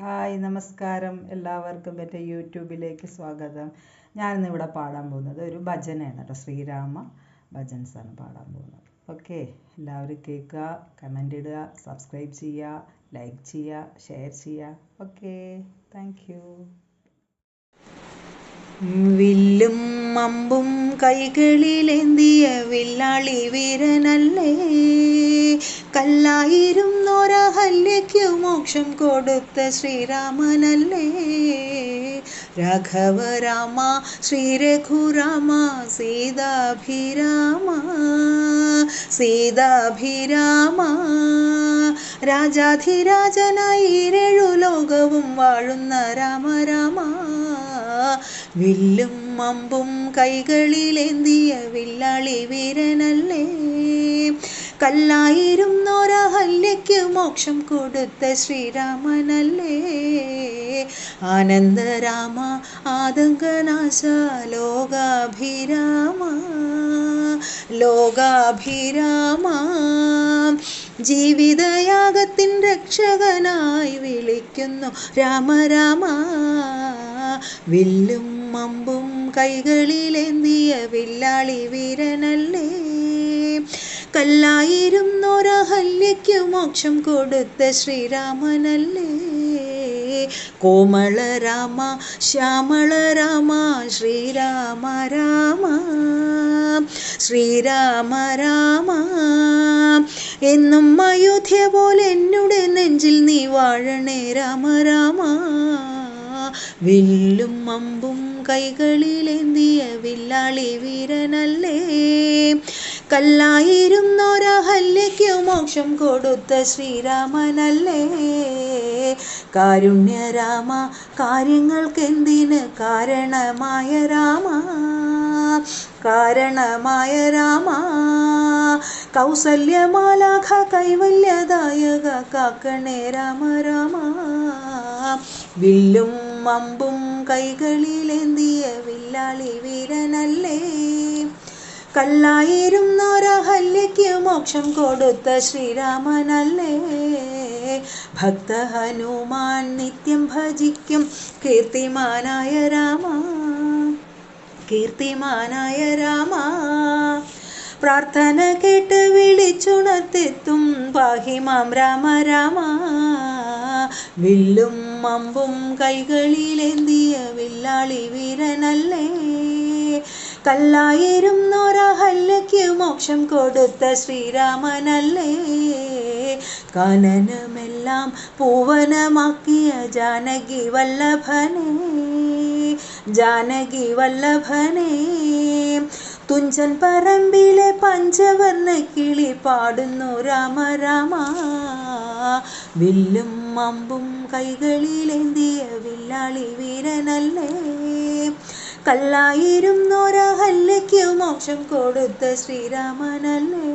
Hi നമസ്കാരം, എല്ലാവർക്കും എൻ്റെ യൂട്യൂബിലേക്ക് സ്വാഗതം. ഞാനിന്നിവിടെ പാടാൻ പോകുന്നത് ഒരു ഭജനയാണ് കേട്ടോ. ശ്രീരാമ ഭജൻസാണ് പാടാൻ പോകുന്നത്. ഓക്കെ, എല്ലാവരും കേൾക്കുക, കമൻ്റ് ഇടുക, സബ്സ്ക്രൈബ് ചെയ്യുക, ലൈക്ക് ചെയ്യുക, ഷെയർ ചെയ്യുക. Okay, thank you. വില്ലും അമ്പും കൈകളിലേന്തിയ വില്ലാളി വീരനല്ലേ, കല്ലായിരുന്നൊരഹല്യയ്ക്കു മോക്ഷം കൊടുത്ത ശ്രീരാമനല്ലേ. രാഘവരാമ ശ്രീരഘുരാമ സീതാഭിരാമ സീതാഭിരാമ, രാജാധിരാജനായി ഇരേഴു ലോകവും വാഴുന്ന രാമരാമ. വില്ലും അമ്പും കൈകളിലേന്തിയ വില്ലാളി വീരനല്ലേ, കല്ലായിരുന്നൊരഹല്യയ്ക്ക് മോക്ഷം കൊടുത്ത ശ്രീരാമനല്ലേ. ആനന്ദരാമ ആതങ്കനാശ ലോകാഭിരാമ ലോകാഭിരാമ, ജീവിതയാഗത്തിൻ രക്ഷകനായി വിളിക്കുന്നു രാമരാമ. വില്ലും അമ്പും കൈകളിലേന്തിയ വില്ലാളി വീരനല്ലേ, കല്ലായിരുന്നൊരഹല്യയ്ക്കു മോക്ഷം കൊടുത്ത ശ്രീരാമനല്ലേ. കോമളരാമ ശ്യാമളരാമ ശ്രീരാമ രാമ ശ്രീരാമ രാമ, എന്നും അയോധ്യ പോലെ എന്നുടെ നെഞ്ചിൽ നീ വാഴണേ രാമരാമ. വില്ലും അമ്പും കൈകളിലേന്തിയ വില്ലാളി വീരനല്ലേ, കല്ലായിരുന്നൊരഹല്യയ്ക്കു മോക്ഷം കൊടുത്ത ശ്രീരാമനല്ലേ. കാരുണ്യരാമ കാര്യങ്ങൾക്കെന്തിന് കാരണമായ രാമ കാരണമായ രാമ, കൗസല്യമാലാഖ കൈവല്യദായക കാക്കണേ രാമരാമ. വില്ലും അമ്പും കൈകളിലേന്തിയ വില്ലാളി വീരനല്ലേ, കല്ലായിരുന്നൊരഹല്യയ്ക്ക് മോക്ഷം കൊടുത്ത ശ്രീരാമനല്ലേ. ഭക്ത ഹനുമാൻ നിത്യം ഭജിക്കും കീർത്തിമാനായ രാമ കീർത്തിമാനായ രാമ, പ്രാർത്ഥന കേട്ട് വിളിച്ചുണർത്തിത്തും പാഹിമാം രാമരാമ. വില്ലും അമ്പും കൈകളിലേന്തിയ വില്ലാളി വീരനല്ലേ, കല്ലായിരുന്നൊരഹല്യയ്ക്ക് മോക്ഷം കൊടുത്ത ശ്രീരാമനല്ലേ. കാനനമെല്ലാം പൂവനമാക്കിയ ജാനകി വല്ലഭനെ ജാനകി വല്ലഭനെ, തുഞ്ചൻ പറമ്പിലെ പഞ്ചവർണ്ണ കിളി പാടുന്നു രാമരാമ. വില്ലും അമ്പും കൈകളിലേന്തിയ വില്ലാളി വീരനല്ലേ, കല്ലായിരുന്നൊരഹല്യയ്ക്ക് മോക്ഷം കൊടുത്ത ശ്രീരാമനല്ലേ.